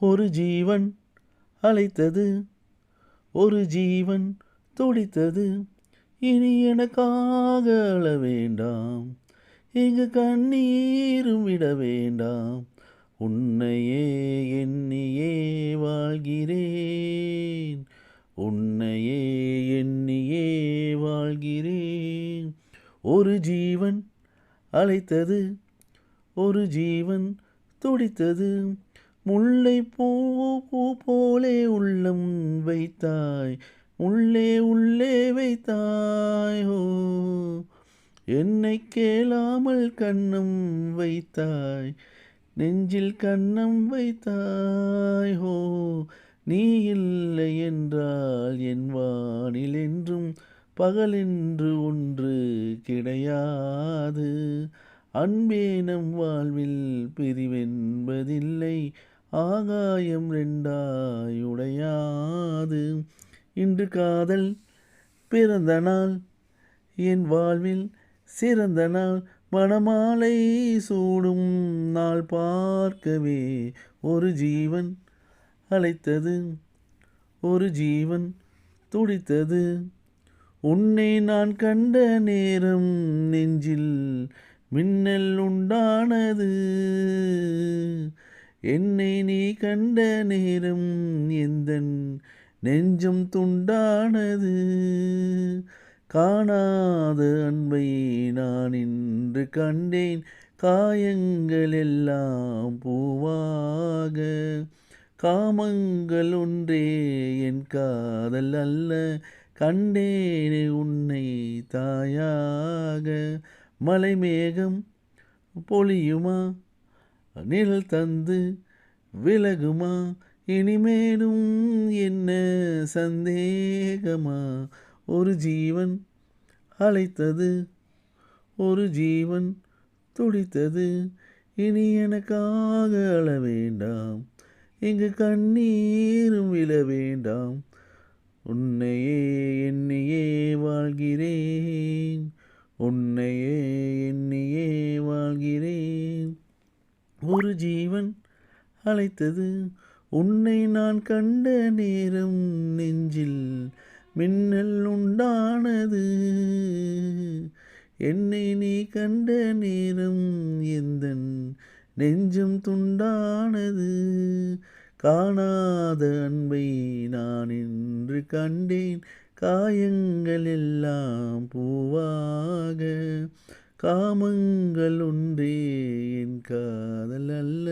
ஒரு ஜீவன் அழைத்தது, ஒரு ஜீவன் துடித்தது. இனி எனக்காக அழ வேண்டாம், இங்கு கண்ணீரும் விட வேண்டாம். உன்னையே எண்ணியே வாழ்கிறேன், உன்னையே எண்ணியே வாழ்கிறேன். ஒரு ஜீவன் அழைத்தது, ஒரு ஜீவன் துடித்தது. முல்லை பூ பூ போலே உள்ளம் வைத்தாய், உள்ளே உள்ளே வைத்தாய். ஓ, என்னை கேளாமல் கண்ணம் வைத்தாய், நெஞ்சில் கண்ணம் வைத்தாய். ஹோ, நீ இல்லை என்றால் என் வானில் என்றும் பகலென்று ஒன்று கிடையாது. அன்பே நம் வாழ்வில் பிரிவென்பதில்லை, ஆகாயம் ரெண்டாய் உடையாது. இன்று காதல் பிறந்த நாள், என் வாழ்வில் சிறந்த நாள். மணமாலை சூடும் நாள் பார்க்கவே ஒரு ஜீவன் அழைத்தது, ஒரு ஜீவன் துடித்தது. உன்னை நான் கண்ட நேரம் நெஞ்சில் மின்னல் உண்டானது, என்னை நீ கண்ட நேரம் எந்தன் நெஞ்சம் துண்டானது. காணாத அன்பை நான் இன்று கண்டேன், காயங்கள் எல்லாம் பூவாக. காமங்கள் ஒன்றே என் காதல் அல்ல, கண்டேனே உன்னை தாயாக. மலை மேகம் பொழியுமா, நிழல் தந்து விலகுமா, இனிமேலும் என்ன சந்தேகமா. ஒரு ஜீவன் அழைத்தது, ஒரு ஜீவன் துடித்தது. இனி எனக்காக அழ வேண்டாம், இங்கு கண்ணீரும் விழ வேண்டாம். உன்னையே எண்ணியே வாழ்கிறேன், உன்னையே எண்ணியே வாழ்கிறேன். ஒரு ஜீவன் அழைத்தது, உன்னை நான் கண்ட நேரம் நெஞ்சில் மின்னல் உண்டானது, என்னை நீ கண்ட நேரம் எந்தன் நெஞ்சம் துண்டானது. காணாத அன்பை நான் இன்று கண்டேன், காயங்கள் எல்லாம் பூவாக. காமங்கள் ஒன்றே என் காதல் அல்ல,